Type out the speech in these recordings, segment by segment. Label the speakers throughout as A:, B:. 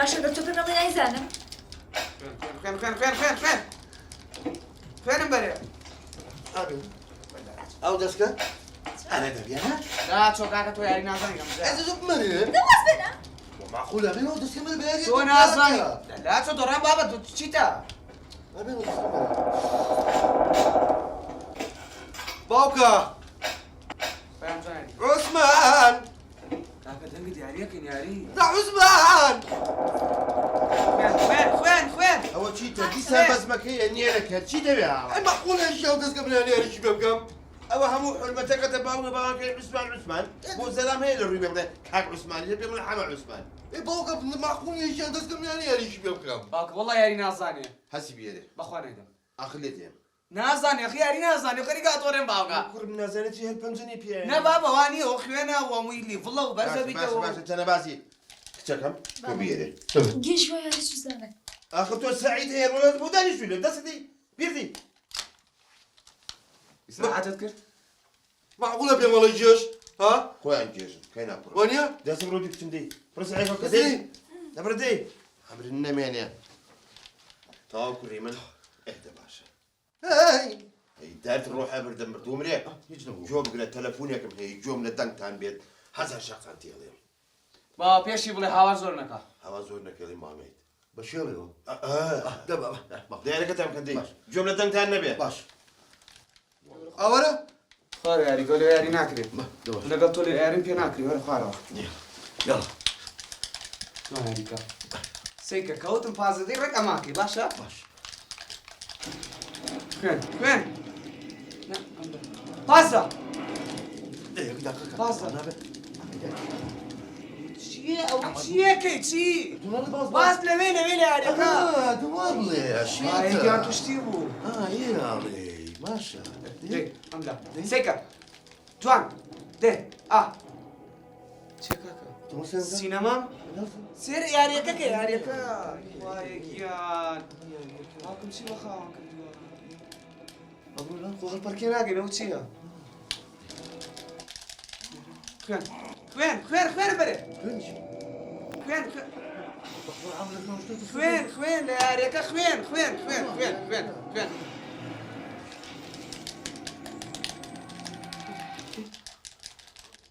A: باشە دە تۆ پێمەڵی نایزانم
B: خوێن خوێنم بەرێ
C: ئەو دەستکە ئەرە دەبیانە
B: لا چۆکاکە تۆ یاری نازانیگەم
C: ئەزە بمەرێ
A: دەواز بێنە
C: معقولە بێنەوە دەستکە من بێنێ
B: تۆ نازانی لا چۆ دۆڕان بابەت چیتە
C: باوکە عوسمان
B: کاکە دەنگت یاریەکەن یاری
C: دا عوسمان
B: خوێن
C: ئەوە چیتە دیسان بەزمەکەیە نێرە کرد چی دەوێ ئەی معقولە ژیاو دەستکە بنە نێرەشی پێ بکەم ئەوە هەموو حرمەتەکەتە باوکە باوەکەی عوسمان بۆ زەلام هەیە لە ڕووی بێ بڵێ کاک عوسمانی لێ پێ بڵێ حەمە عوسمان ئەی باوکە معقولە ژیاو دەستکە بنە نێرەشی پێ بکەم
B: باوکە وەڵڵا یاری نازانێ
C: هەسی بێرێ
B: بەخوا نەیدەم
C: ئاخر لێ دێم
B: نازانێ یاری نازانێ خەری گاتۆڕێن باوکە
C: کوڕم نازانێتی هەر پەمزنی پێ
B: نە بابە وانی ئەو خوێنە وەمووی لیڤڵە و بەرزە بیتەوە
C: باشە تەنەبازی کچەکەم تۆ بێرێ
A: گێژ وای یاری سوزانە
C: آخر تۆ سعید هەیە ڕۆژ بۆ دانیشتوی لێ دەستی بیردی
B: ئیسراحەتت کرد
C: معقولە پێمەڵی جێش ها خۆیان گێژن کەی ناپڕ وانە دەستم ڕۆدی بچم دەی پرس عیفەکە دەی دەبرە دەی ئەمرن نەمێنێ تاو کوڕی من ئێدە باشە ئەی دەرد ڕۆحە بردەم بردومرێ هیچ نەبوو جۆ بگرە تەلەفۆنێکم هەیە جۆم لە دەنگتان بێت هەزار شەقان تێڵێم
B: با پێشی بڵێ هاوار زۆر نەکا
C: هەوا زۆر نەکەڵی مامەیت بە شێڵەوە دیارەکەتان کە دەی جۆم لە دەنگتان نەبێ باش ئەوەرە
B: خوار یاری گۆ لە یاری ناکرێت لەگەڵ تۆ لە یاریم پێ ناکری وەرە خوارەوە
C: یاڵا
B: یاریکە سیکە کەوتم پازدەی ڕێک ئەماکەی باشە
C: باش
B: خوێن پازە پازە چیە ئەو چیەکەی چی باز لەوێ لە یاریەکە
C: دووار بڵێ
B: ئەیگیان توشتی بوو
C: ئێڵێ ماشە
B: ئەملا سیکە جوان دێ چێ کاکە سینەمام سێر یاریەکە کە یاریەکە وایەگیان باوکم چی بەخاوان کردووە ئەمڕۆ خۆ پەرکێ ناگەینەوە چییە خوێن بەرێ خوێن لە یاریەکە خوێن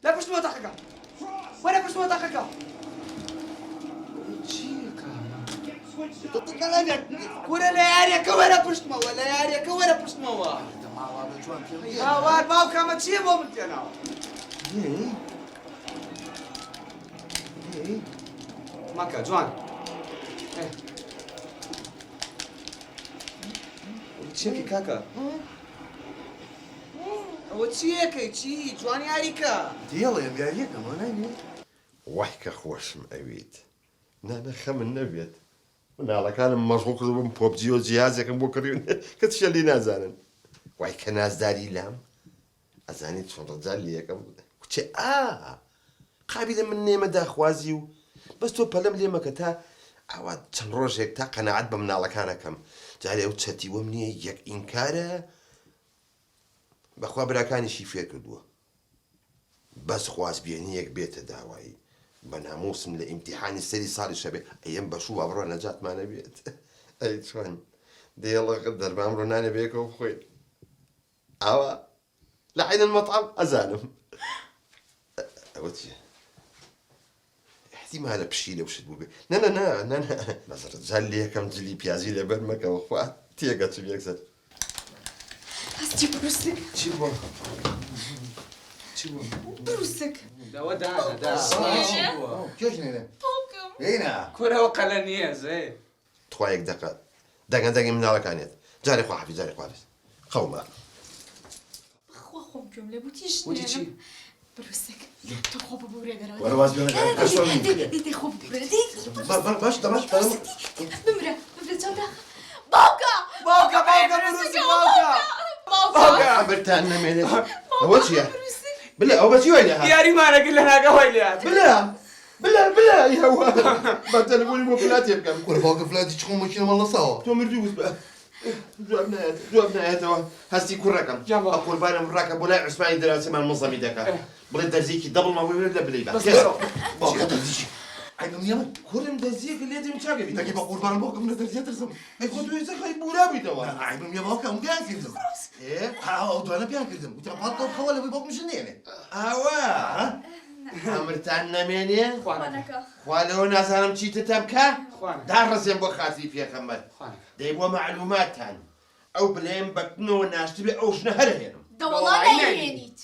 B: لا پشتمەوە تاقەکە وەرە پشتمەوە تاقەکە کورە لە یاریەکە وەرە پشتمەوە هاوار باوکەمە چییە بۆ من تێناوە مەکە جوان چێکی کاکە ئەوە چیەکەی چی جوان یاریکە
C: دێڵێم یاریەکەمە ناینێ وای کە خۆشم ئەویت نانە خەمن نەبێت مناڵەکانم مەشغوڵ کردبووم پۆبجی و جیازێکم بۆ کڕیون کە شەلی نازانن وای کە نازداری لام ئەزانیت چۆن ڕەجال لە یەکەم کوچێ قابلە من نێمە داخوازی و بەس تۆ پەلەم لێمەکە تا ئەوە چەند ڕۆژێک تا قەنەعەت بە مناڵەکانەکەم جارێ ئەو چەتیوەم نییە یەک ئینکارە بەخوا براکانیشی فێر کردووە بەس خواز بێنیەک بێتە داوایی بە ناموسم لە ئیمتیحانی سەری ساڵی شەبێ ئەم بەشوو ئەبڕۆ نەجاتمانە بێت ئەی چۆن دێڵەکە دەربام ڕۆنانە بێکەوە خۆی ئاوا لە عین المەطعەم ئەزانم ئەوە چییە احتیمالە پشی لەو شت بوو بێ نە مەزرت جال لێ یەکەم جلی پیازی لەبەر مەکەوە خوا تێگەچم یەکسەر
A: هەستی بروسک
C: چی بووە
A: بروسک
B: داوە دانا
C: کێش نێنێ
A: باوکم
C: هێنا
B: کورەوە قەلە نییە زێ
C: توایەک دەقە دەنگی مناڵەکانێت جارێ خوا حەفیظ جارێ خوا خەومە
A: خوا خۆم گوێم لێ بوو تیش
B: وتی چی
A: بروسک تۆ خۆ بە بورێگەرەوە
C: وەرەواز بێنە
A: دێ خۆ بگرێ
C: باش
A: بمرە چاودا باوکە
C: برتان نەمێنێت ئەوە چییە بلە ئەو بەچی وای لێ
B: یاریمانەگر لە ناگەهۆی لێات
C: بلە هەوا بە تەلەفۆنی بۆ فلاتێ بکەم
D: وەرە باوکە فلاتی چخۆ مەکینە مەڵەساوە
C: تۆ مردوو بووست بە جواب نایەتەوە هەستی کوڕەکەم قوربانم ڕاکە بۆ لای عوسمانی دەراسەمان مەزەمی دەکات بڵێ دەرزێکی دەبڵ ماوەی لە بلەی بە
D: باوکە دەرزیشی عیبم نییە من
C: کوڕم دەزیەکە لێ دێم چاکەبی
D: دەگی بە قوربان بۆکەم لە دەرزیە ترسم
C: ئەی خۆ توێ زەخەی بورابیتەوە
D: عیبم نییە باوکەم پیان کردم ئەو دوانە پیان کردم وتیان پاڵ خەوە لەوەی باوکم ژنێنێ
C: ئاوا ئەمرتان نەمێنێ
A: خوانەکە
C: خوا لەوە نازانم چیتتە بکە
B: خوانە.
C: داڕەزێن بۆ خاتری پێخەمبەر
B: خوانە.
C: دەی بۆ معلوماتتان ئەو بڵێم بەکنەوە ناشتی بێ ئەو ژنە هەرە هێنم
A: دەوڵا نەیهێنیت